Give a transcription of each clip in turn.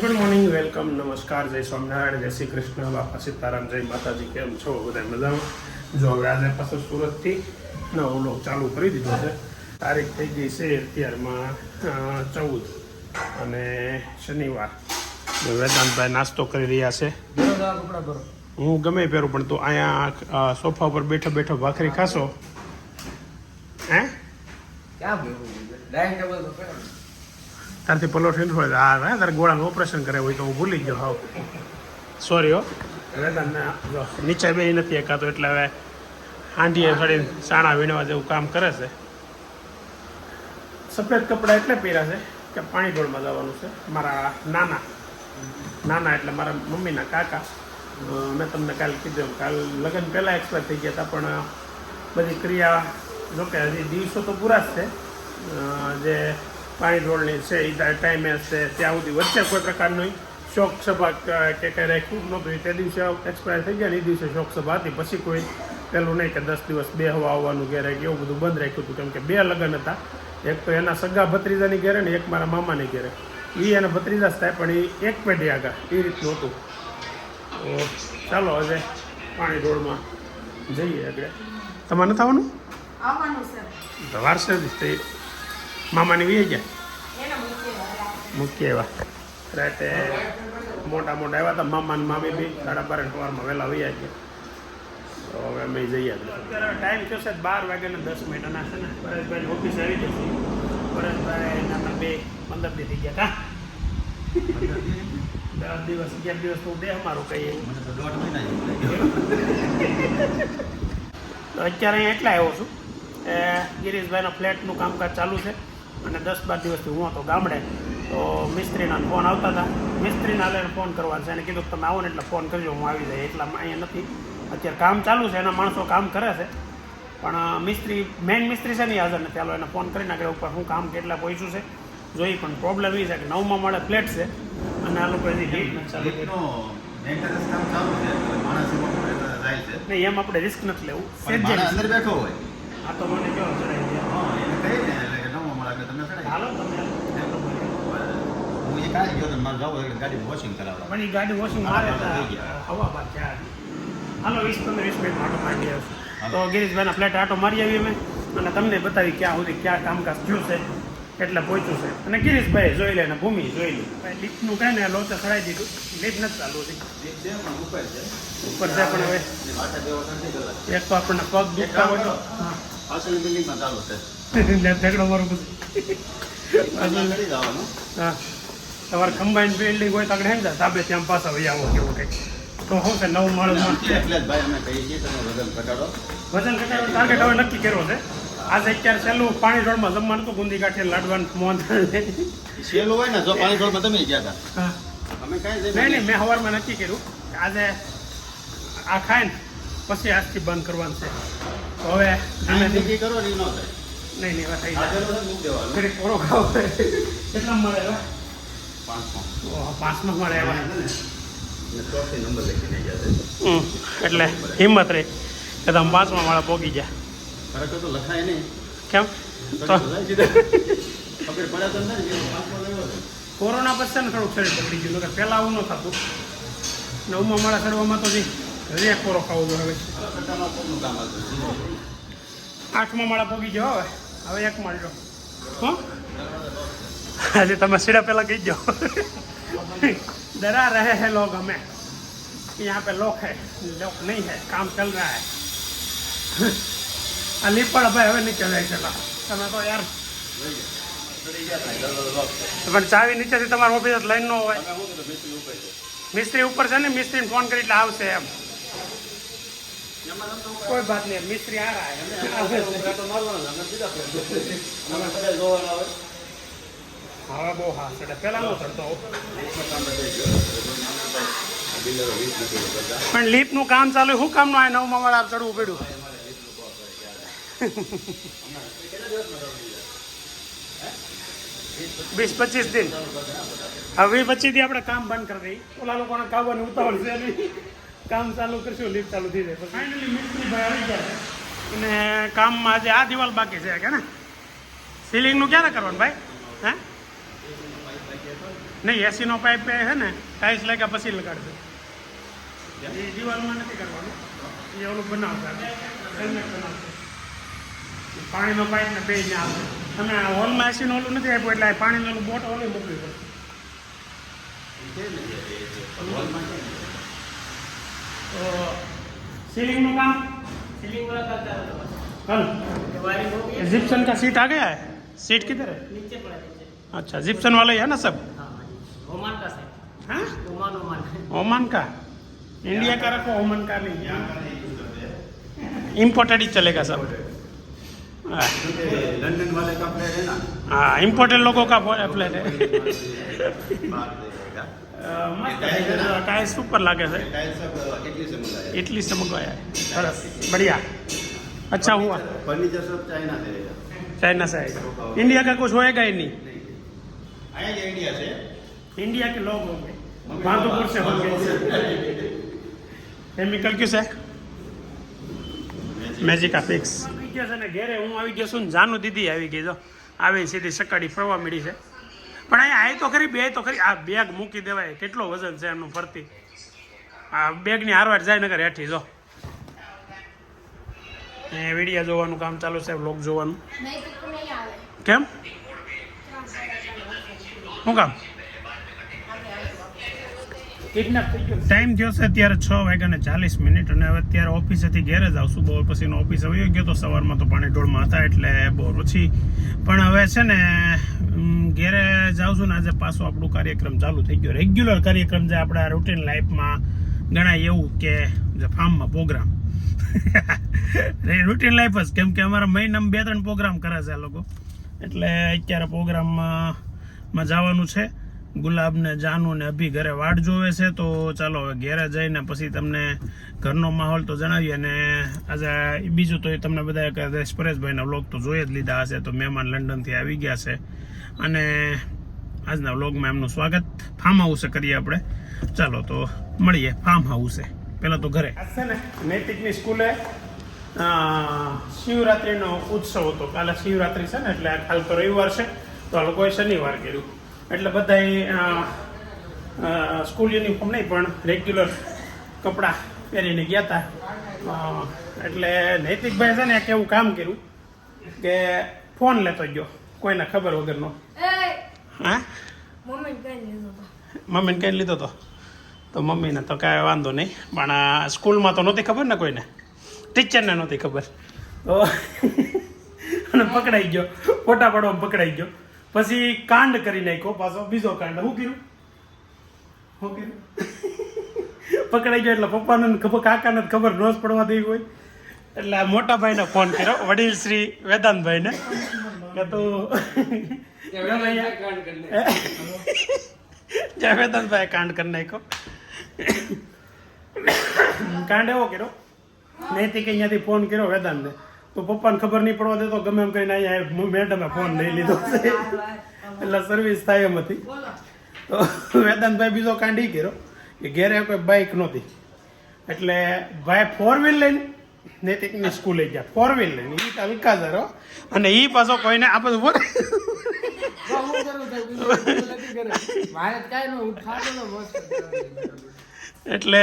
Good morning, welcome, નમસ્કાર, જય સ્વામિનારાયણ, જય શ્રી કૃષ્ણ, બાપા સીતારામ, જય માતાજી. કેમ છો બધા? મજામાં? જો હવે આજે પાછો સુરતથી નવો વ્લોગ ચાલુ કરી દીધો છે. તારીખ થઈ ગઈ છે અત્યારમાં 14 અને શનિવાર. વેદાંતભાઈ નાસ્તો કરી રહ્યા છે. હું ગમે પહેરું, પણ તું અહીંયા સોફા ઉપર બેઠો બેઠો ભાખરી ખાશો હે? તારથી પલોઠી નથી હોય. હા, તારે ગોળાનું ઓપરેશન કરે હોય તો હું ભૂલી ગયો. હાવ સોરી હો. વેદાંતને જો નીચે બે નથી એકાતો, એટલે હવે હાંડીએ ચડીને સાણા વીણવા જેવું કામ કરે છે. સફેદ કપડાં એટલે પહેર્યા છે કે પાણી ઢોળમાં જવાનું છે. મારા નાના એટલે મારા મમ્મીના કાકા. મેં તમને કાલે કીધું, કાલ લગ્ન પહેલાં એક્સપાયર થઈ ગયા હતા, પણ બધી ક્રિયા જોકે હજી દિવસો તો પૂરા જ છે. જે પાણી ઢોળની છે એ ટાઈમે છે ત્યાં સુધી વચ્ચે કોઈ પ્રકારનો શોક સભા કે કંઈ રાખ્યું નહોતું. તે દિવસે એક્સપાયર થઈ ગયા ને એ દિવસે શોક સભા હતી. પછી કોઈ પેલું નહીં કે 10 દિવસ બે હવા આવવાનું ઘેરે કે એવું બધું બંધ રાખ્યું હતું. કેમ કે બે લગ્ન હતા, એક તો એના સગા ભત્રીજાની ઘેરે ને એક મારા મામાની ઘેરે. એ એના ભત્રીજા જ થાય, પણ એ એક પેઢી આગળ એ રીતનું હતું. તો ચાલો હવે પાણી ઢોળમાં જઈએ. આગળ તમારે નથી આવવાનું? વારસે જ મામાની વી ગયા મૂકી એવા રાતે મોટા આવ્યા હતા. મામા ને મામી બી 12:30 સવારમાં વહેલા વૈયા ગયા. તો હવે અમે જઈએ. અત્યારે ટાઈમ થયો છે 12 વાગ્યાને 10 મિનિટ. અને છે ને પરેશભાઈ ઓફિસ આવી જશે. પરેશભાઈ નાના 15 દી થઈ ગયા. કા 10 દિવસ 11 દિવસ તો દે અમારું કહીએ. તો અત્યારે અહીંયા એટલા આવ્યો છું. ગિરીશભાઈના ફ્લેટનું કામકાજ ચાલુ છે અને 10-12 દિવસથી હું હતો ગામડે. તો મિસ્ત્રીના ફોન આવતા હતા. મિસ્ત્રીના લઈને ફોન કરવાનો છે. એને કીધું તમે આવો ને એટલે ફોન કરજો, હું આવી જાય. એટલા અહીંયા નથી. અત્યારે કામ ચાલુ છે, એના માણસો કામ કરે છે, પણ મેઇન મિસ્ત્રી છે ને હાજર નથી. ચાલો એને ફોન કરી નાખે ઉપર શું કામ કેટલા પહોંચ્યું છે જોઈ. પણ પ્રોબ્લેમ એ છે કે 9મા માળે ફ્લેટ છે અને આ લોકો હજી હીટ નથી નહીં. એમ આપણે રિસ્ક નથી લેવું. અંદર બેઠો હોય આ તો મને કેવો ચડાવી દે. હાલો તમે ગાડી વોશિંગ મારે હવા બાદ ચાર. હાલો 20-15 મિનિટ આટો મારી આવશું. તો ગિરીશભાઈના ફ્લેટ આટો મારી આવી અમે અને તમને બતાવી ક્યાં સુધી ક્યાં કામકાજ થયું છે, એટલે પહોંચ્યું છે. અને ગિરીશભાઈ જોઈ લે ને ભૂમિ જોઈ લે. લીફ્ટનું કાંઈ ને લોચા ચડાવી દીધું. લીફ્ટ નથી ચાલુ હતી, ઉપર છે. પણ હવે એક તો આપણને પગ દુખતા હોય તો ઝઘડો મારું બધું. હા, તમારે કમ્બાઈન બિલ્ડિંગ હોય તો આગળ હેમ જાય સાબે ત્યાં પાછા વહી આવો કેવું કંઈક. તો શું છે 9 માળમાં વજન ઘટાડો ટાર્ગેટ હવે નક્કી કર્યો છે. આજે અત્યારે સહેલું પાણી ઢોળમાં જમવાનું તો ગુંદી ગાંઠિયા લાડવાનું મોહન સહેલું હોય ને. જો પાણી ઢોળમાં તમે ગયા હતા, નહીં મેં સવારમાં નક્કી કર્યું કે આજે આ ખાય ને પછી આજથી બંધ કરવાનું છે. તો હવે નક્કી કરો ને ન થાય. નહીં એવા થઈ જાય. પૂરો ખાવ કેટલા મળે? 5માં મળે એવા. એટલે હિંમત રહી કે તમે 5મા માળા પોગી ગયા. તો લખાય નહીં કેમ? તો ખબર પડે તો કોરોના પછી ને થોડુંક શરીર બગડી ગયું. કે પહેલાં આવું ન થતું. 9મા માળા ચડવામાં તો હજી એક કોરો ખાવો જોઈએ. હવે 8મા માળા પોગી ગયો. હવે 1 માળજો. હો આજે તમે સીડા પહેલાં કહી જાઓ. डरा रहे हैं लोग हमें, यहाँ पे लोग है, लोग नहीं है, काम चल रहा है. अली पर भाई હવે નીચે જાય છે. તમે તો યાર પણ ચાવી નીચેથી તમારો ઓફિસ લાઈન નો હોય. મિસ્ત્રી ઉપર છે ને, મિસ્ત્રીને ફોન કરી એટલે આવશે એમ. કોઈ બાત નહીં, મિસ્ત્રી આ રહા હે. હવે બહુ હા ચડે. પહેલા નો ચડતો. પણ લીફ્ટનું કામ ચાલુ. શું કામનું આ 9મા માળા ચડવું પડ્યું? 20-25 દિન. હવે 20-25 દી આપણે કામ બંધ કરી દઈએ. ઓલા લોકોને કાવવાની ઉતાવળ છે નહીં. કામ ચાલુ કરશું, લીફ્ટ ચાલુ થઈ જાય. ફાઇનલી મિસ્ત્રી ભાઈ આવી ગયા અને કામમાં આજે આ દિવાલ બાકી છે કે ને? સીલિંગનું ક્યારે કરવાનું ભાઈ? હે નહીં એસીનો પાઇપ છે ને ટાઇલ્સ લાગ્યા પછી લગાડજો એ દિવાલમાં નથી કરવાનું એ ઓલું બનાવતા પાણીનો પાઇપ ને બે ને આવે તમે હોલમાં એસીનું ઓલું નથી આપ્યું એટલે પાણીનું ઓલું બોટ ઓલું મૂકવી પડે તો सीलिंग में काम कल जिप्सन का सीट आ गया है सीट किधर है नीचे पड़ा नीचे अच्छा जिप्सन वाला ही है ना सब ओमान का है हाँ ओमान ओमान ओमान का इंडिया का रखो ओमान का नहीं इम्पोर्टेड ही चलेगा सब हाँ लंदन वाले का प्लेट है ना हाँ इम्पोर्टेड लोगों का प्लेट है टाइल्स सुपर लागे से टाइल्स सब इटली से मंगाया इटली से मंगवाया है बस बढ़िया अच्छा हुआ फर्नीचर सब चाइना से चाइना से आएगा इंडिया का कुछ होएगा ही नहीं आया ये इंडिया से इंडिया के लोग होंगे भागलपुर से होंगे केमिकल क्यों से મેજિક આ ફિક્સ આવી ગયા છે ને ઘેરે હું આવી ગયો છું ને જાનુ દીદી આવી ગઈ જો આવી સીધી સકાડી ફરવા મળી છે પણ અહીંયા આવી તો ખરી બે તો ખરી આ બેગ મૂકી દેવાય કેટલો વજન છે એમનું ફરતી આ બેગની હારવાર જાય નગર હેઠી જો એ વિડીયો જોવાનું કામ ચાલુ છે વ્લોગ જોવાનું કેમ શું કામ ટાઈમ થયો છે અત્યારે 6:40 અને હવે અત્યારે ઓફિસેથી ઘેરે જ આવશું બપોર પછીનો ઓફિસ આવી ગયો તો સવારમાં તો પાણી ઢોળમાં હતા એટલે બહુ ઓછી પણ હવે છે ને ઘેરે જાઉં છું ને આજે પાછો આપણું કાર્યક્રમ ચાલુ થઈ ગયો રેગ્યુલર કાર્યક્રમ જે આપણા રૂટીન લાઈફમાં ગણાય એવું કે જે ફાર્મમાં પ્રોગ્રામ રૂટીન લાઈફ જ કેમ કે અમારા મહિનામાં 2-3 પ્રોગ્રામ કરે છે આ લોકો એટલે અત્યારે પ્રોગ્રામમાં જવાનું છે ગુલાબ ને જાનુ ને અભી ઘરે વાટ જોવે છે તો ચાલો હવે ઘેરે જઈને પછી તમને ઘરનો માહોલ તો જણાવીએ અને આજે બીજું તો એ તમને બધા પરેશભાઈના વ્લોગ તો જોઈ જ લીધા હશે તો મહેમાન લંડનથી આવી ગયા છે અને આજના વ્લોગમાં એમનું સ્વાગત ફાર્મ હાઉસે કરીએ આપણે ચાલો તો મળીએ ફાર્મ હાઉસે પહેલાં તો ઘરે છે ને નૈતિકની સ્કૂલે શિવરાત્રિનો ઉત્સવ હતો કાલે શિવરાત્રિ છે ને એટલે કાલ તો રવિવાર છે તો આ લોકોએ શનિવાર કર્યું એટલે બધા સ્કૂલ યુનિફોર્મ નહીં પણ રેગ્યુલર કપડાં પહેરીને ગયા હતા એટલે નૈતિકભાઈ છે ને એક એવું કામ કર્યું કે ફોન લેતો ગયો કોઈને ખબર વગરનો હા મમ્મીને કઈ લીધો તો મમ્મીને તો કાંઈ વાંધો નહીં પણ સ્કૂલમાં તો નહોતી ખબર ને કોઈને ટીચરને નહોતી ખબર તો અને પકડાઈ ગયો ફોટા પાડવામાં પકડાઈ ગયો પછી કાંડ કરી નાખ્યો પાછો બીજો કાંડ શું કર્યું પકડાઈ ગયો એટલે પપ્પાને ખબર કાકાને ખબર રોજ પડવા દેવી હોય એટલે આ મોટા ભાઈને ફોન કર્યો વડીલ શ્રી વેદાંતભાઈને કે તું જ્યાં વેદાંતભાઈ કાંડ કરી નાખ્યો કાંડ એવો કર્યો નૈતિક અહીંયાથી ફોન કર્યો વેદાંતને તો પપ્પાને ખબર નહીં પડવા દેતો ગમે એમ કહીને અહીંયા મેડમે ફોન લઈ લીધો છે એટલે સર્વિસ થાય એમ હતી તો વેદાંતભાઈ બીજો કાંડી કર્યો કે ઘેરે કોઈ બાઇક નહોતી એટલે ભાઈ 4 વ્હીલ લઈને નૈતિકની સ્કૂલે ગયા 4 વ્હીલ લઈને એ હલકા જરો અને એ પાછો કોઈને આ બધું એટલે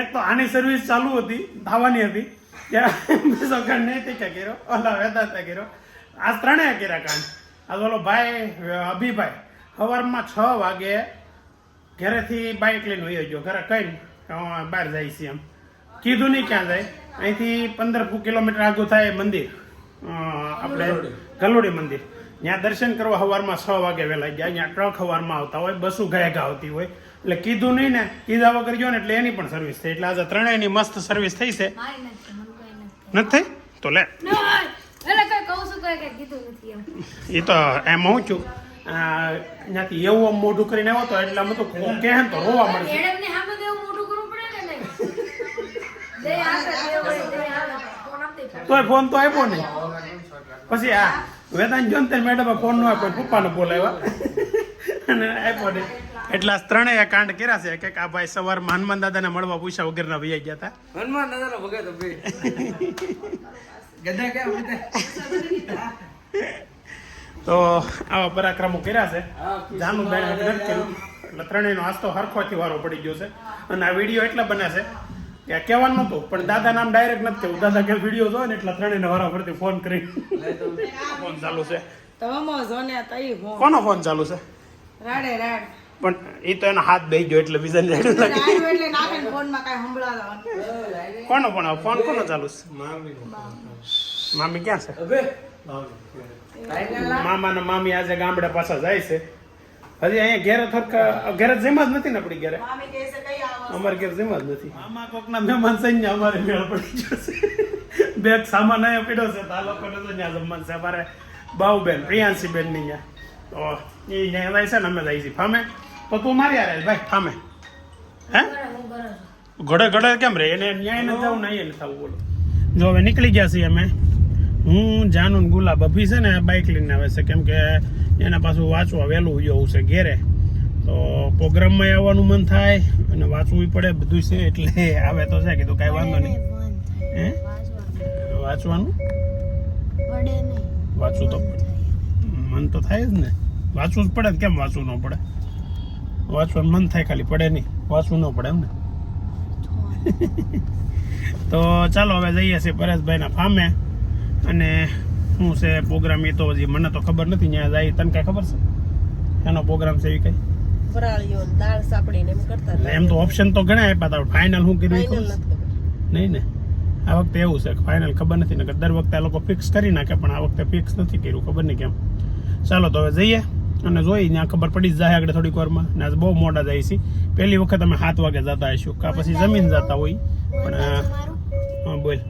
એક તો આની સર્વિસ ચાલુ હતી ધાવાની હતી ત્યાં બીજો કાંડ નૈતિકે કર્યો ઓલા વેદાંતે કર્યો આ ત્રણેય કર્યા કાંડ આ ઓલો ભાઈ અભિભાઈ સવારમાં 6 વાગે ઘરેથી બાઇક લઈને વયો ગયો ઘરે કઈ બહાર જાય છે એમ કીધું નહીં ક્યાં જાય અહીંથી 15 કિલોમીટર આગું થાય મંદિર આપણે ગલોડી મંદિર ત્યાં દર્શન કરવા સવારમાં 6 વાગે વહેલા ગયા અહીંયા ટ્રક સવારમાં આવતા હોય બસો ગાયકા આવતી હોય એટલે કીધું નહીં ને કીધા વગર ગયો ને એટલે એની પણ સર્વિસ થઈ એટલે આજે ત્રણેયની મસ્ત સર્વિસ થઈ છે નથી તો લે એ તો એમ હું છું ત્યાંથી એવું મોઢું કરીને આવ્યો તો એટલે અમે તો કહે તો રોવા મળશે તોય ફોન તો આપ્યો નહીં પછી આ વેદાંત જો ને મેડમે ફોન નો આપ્યો પપ્પાને બોલાવ્યા અને આપ્યો નહીં એટલે આ ત્રણેય કાંડ કર્યા છે કે આ ભાઈ સવારમાં હનુમાન દાદાને મળવા પૂછ્યા વગરના વૈયા ગયા હતા હનુમાન દાદાનો ભગત ગધા કેમ તો આવા પરાક્રમો કર્યા છે. જાનું બેન નથી કર્યું એટલે ત્રણેયનો આસ્તો હરખોથી વારો પડી ગયો છે. અને આ વિડીયો એટલા બને છે કે આ કહેવાનું નહોતું પણ દાદા નામ ડાયરેક્ટ નથી કહેવું. દાદા કે વિડીયો જોવે ને એટલે ત્રણેયને વારા ફરતી ફોન કરી ફોન ચાલુ છે. કોનો ફોન ચાલુ છે? પણ એ તો એનો હાથ બેહી ગયો એટલે બીજાને રેડું લાગે. કોનો ફોન કોનો ચાલુ છે? મામી ક્યાં છે? મામા ને મામી આજે ગામડે પાછા જાય છે. હજી અહીંયા ઘેર જેમ જ નથી ને આપણી ઘેરે અમારે ઘેર જેમ જ નથી. મામા કોકના મહેમાન છે ને અમારે મેળ પડી જશે. બેગ સામાન અહીંયા પીડ્યો છે તો આ લોકોને તો ત્યાં જમવાનું છે. અમારે બાઉબેન પ્રિયાંશીબેન ની ત્યાં તો એ ત્યાં જાય છે ને અમે જાય છીએ ફામે. તો તું મારી આરે ભાઈ ફામે હે ઘડે કેમ રે એને ન્યાય ન જવું ને અહીંયા થવું બોલો. જો હવે નીકળી ગયા છીએ અમે. હું જાનું ગુલાબ અભી છે ને બાઇક લઈને આવે છે કેમ કે એને પાછું વાંચવા વહેલું જવું છે ઘેરે. તો પ્રોગ્રામમાં આવવાનું મન થાય અને વાંચવું પડે બધું છે એટલે આવે તો છે કીધું કાંઈ વાંધો નહીં. હે વાંચવાનું વાંચવું તો મન તો થાય જ ને. વાંચવું જ પડે ને કેમ વાંચવું ન પડે? વાંચવાનું મન થાય ખાલી પડે નહીં વાંચવું ન પડે એમ ને. તો ચાલો હવે જઈએ છીએ પરેશભાઈના ફામે. અને શું છે પ્રોગ્રામ એ તો હજી મને તો ખબર નથી. ત્યાં જાય તને કઈ ખબર છે એનો પ્રોગ્રામ છે એ કઈ? એમ તો ઓપ્શન તો ઘણા આપ્યા હતા. ફાઇનલ શું કર્યું નહીં ને આ વખતે એવું છે ફાઇનલ ખબર નથી ને દર વખતે આ લોકો ફિક્સ કરી નાખે પણ આ વખતે ફિક્સ નથી કર્યું ખબર નહીં કેમ. ચાલો તો હવે જઈએ અને જોઈ ત્યાં ખબર પડી જ જાય આગળ થોડીક વારમાં. ને આજ બહુ મોડા જાય છે. પહેલી વખત અમે 7 વાગે જતા હશું કા પછી જમીન જતા હોય પણ હા બોલ.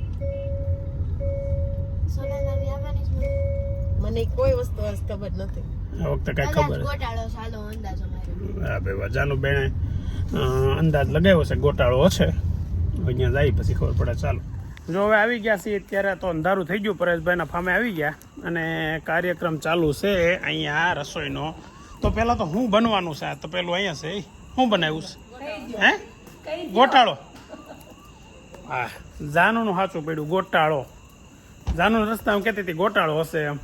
મને કોઈ વસ્તુ ખબર નથી આ વખતે કઈ ખબર હા ભાઈ જાનું બેને અંદાજ લગાવ્યો છે ગોટાળો હશે. અહીંયા જાય પછી ખબર પડે. ચાલો જો હવે આવી ગયા છીએ અત્યારે તો અંધારું થઈ ગયું. પરેશભાઈના ફામે આવી ગયા અને કાર્યક્રમ ચાલુ છે અહીંયા રસોઈનો. તો પહેલાં તો શું બનવાનું છે? તો પેલું અહીંયા છે શું બનાવ્યું છે? હે ગોટાળો. હા જાનુનું સાચું પડ્યું ગોટાળો. જાનું રસ્તામાં કહેતી હતી ગોટાળો હશે એમ.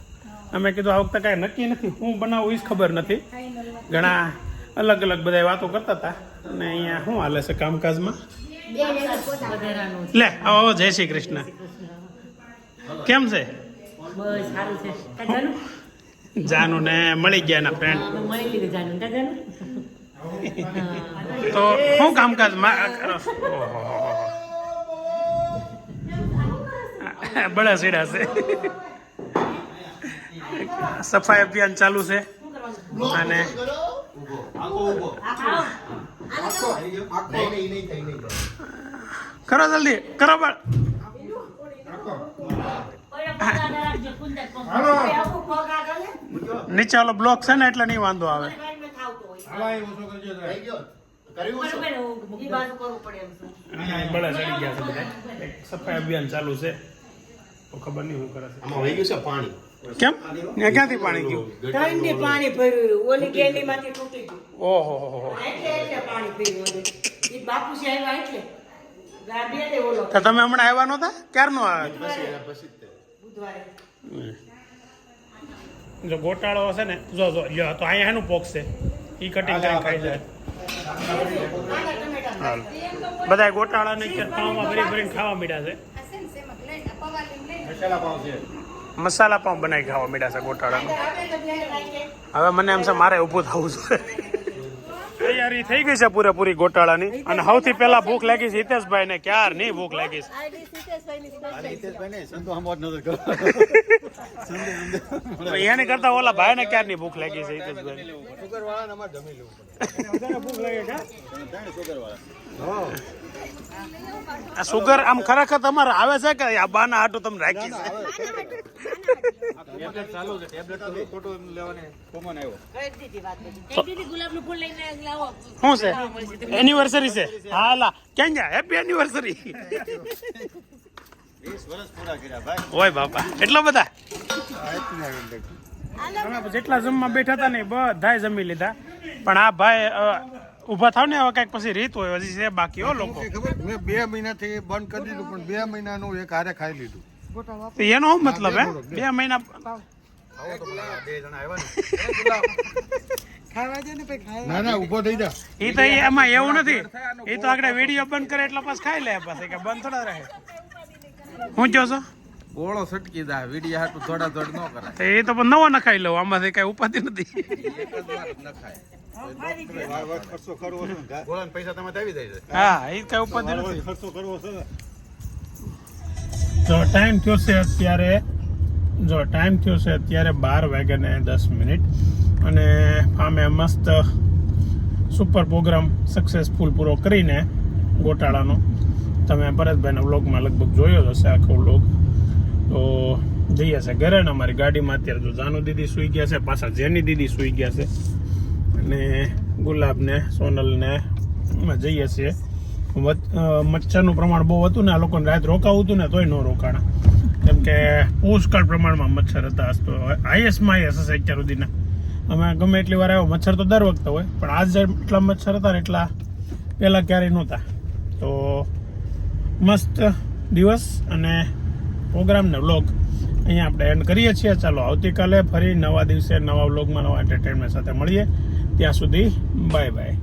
અમે કીધું આ વખતે કાંઈ નક્કી નથી શું બનાવવું એ જ ખબર નથી. ઘણા અલગ અલગ બધા વાતો કરતા હતા. અને અહીંયા શું હાલે છે કામકાજમાં? લે આવો જય શ્રી કૃષ્ણ. કેમ છે? જાનુ ને મળી ગયા એના ફ્રેન્ડ. તો શું કામકાજ બળા સીડા છે. સફાઈ અભિયાન ચાલુ છે અને કરો જલ્દી કરો બળ. નીચે ઓલો બ્લોક છે ને એટલે નહીં વાંધો આવે. બળા ચડી ગયા છે બધા. સફાઈ અભિયાન ચાલુ છે તો ખબર નહીં શું કરે છે. આમાં વહી ગયું છે પાણી. કેમ ક્યાંથી પાણી ગયું? પાણી ભર્યું ઓલી ગેલી માંથી તૂટી ગયું. ઓહો એટલે પાણી પીવું બાપુજી આવ્યા એટલે ઓલો તો તમે હમણાં આવ્યા નહોતા? ક્યારનો આવ્યા? બુધવારે. જો ગોટાળો હશે ને જો જો લ્યો તો અહીંયા એનું પોક છે એ કટિંગ કરી ખાઈ જાય. હાલ બધા ગોટાળા ને પાઉંમાં ભરીને ખાવા મીડ્યા છે. મસાલા પાઉં બનાવી ખાવા મીડ્યા છે ગોટાળાનું. હવે મને એમ છે મારે ઊભું થવું છે. તૈયારી થઈ ગઈ છે પૂરેપૂરી ગોટાળાની. અને સૌથી પહેલા ભૂખ લાગી છે હિતેશભાઈ ને. ક્યાર નહીં ભૂખ લાગી છે. એની કરતા ઓલા ભાઈ ને ક્યારની ભૂખ લાગી છે હિતેશભાઈ. આ સુગર આમ ખરેખર તમારે આવે છે કે આ બાના હાટું તમે રાખી છે? શું છે એનિવર્સરી છે? હા લા ક્યાં ગયા? Happy anniversary. ઓય બાપા એટલા બધા જેટલા જમવા બેઠા હતા ને બધાય જમી લીધા. પણ આ ભાઈ ઉભા થાવ ને હવે કઈક પછી રીત હોય હજી છે બાકી. હો લોકો મેં 2 મહિનાથી બંધ કરી દીધું પણ 2 મહિનાનું એક હારે ખાઈ લીધું. એનો શું મતલબ? હે 2 મહિના આવો તો પણ બે જણા આવ્યા ને ના ના ઊભો થઈ જા. એ તો એમાં એવું નથી, એ તો આગળ વિડીયો બંધ કરે એટલે પછી ખાઈ લે પછી કે બંધ થોડા રહે. હું કહો છો ગોળો સટકી દા વિડીયો હાટું થોડા થોડ ન કરાય. તો એ તો પણ નવો નખાઈ લઉં, આમાંથી કઈ ઉપાધિ નથી. એક જ વાર ન ખાય. ગોળાના પૈસા તમે આવી જાય છે. હા એ કઈ ઉપાધિ નથી. ખર્ચો કરવો છે ને. જો ટાઈમ થયો છે અત્યારે 12:10 અને આમે મસ્ત સુપર પ્રોગ્રામ સક્સેસફુલ પૂરો કરીને ગોટાળાનો તમે ભરતભાઈના વ્લોગમાં લગભગ જોયો જ હશે આખો વ્લોગ. તો જઈએ છે ઘરે ને અમારી ગાડીમાં અત્યારે જો જાનુ દીદી સૂઈ ગયા છે, પાછા જેની દીદી સૂઈ ગયા છે અને ગુલાબને સોનલને એમાં જઈએ છીએ. મચ્છરનું પ્રમાણ બહુ હતું ને આ લોકોને રાત રોકાવું હતું ને તોય ન રોકાણા, કેમ કે પુષ્કળ પ્રમાણમાં મચ્છર હતા. તો હાઈએસ્ટમાં હાઈએસ્ટ હશે અત્યાર સુધીના. અમે ગમે એટલી વાર આવ્યો, મચ્છર તો દર વખતે હોય પણ આજ એટલા મચ્છર હતા ને એટલા પહેલાં ક્યારેય નહોતા. તો મસ્ત દિવસ અને પ્રોગ્રામને વ્લોગ અહીંયા આપણે એન્ડ કરીએ છીએ. ચાલો આવતીકાલે ફરી નવા દિવસે નવા વ્લોગમાં નવા એન્ટરટેનમેન્ટ સાથે મળીએ. ત્યાં સુધી બાય બાય.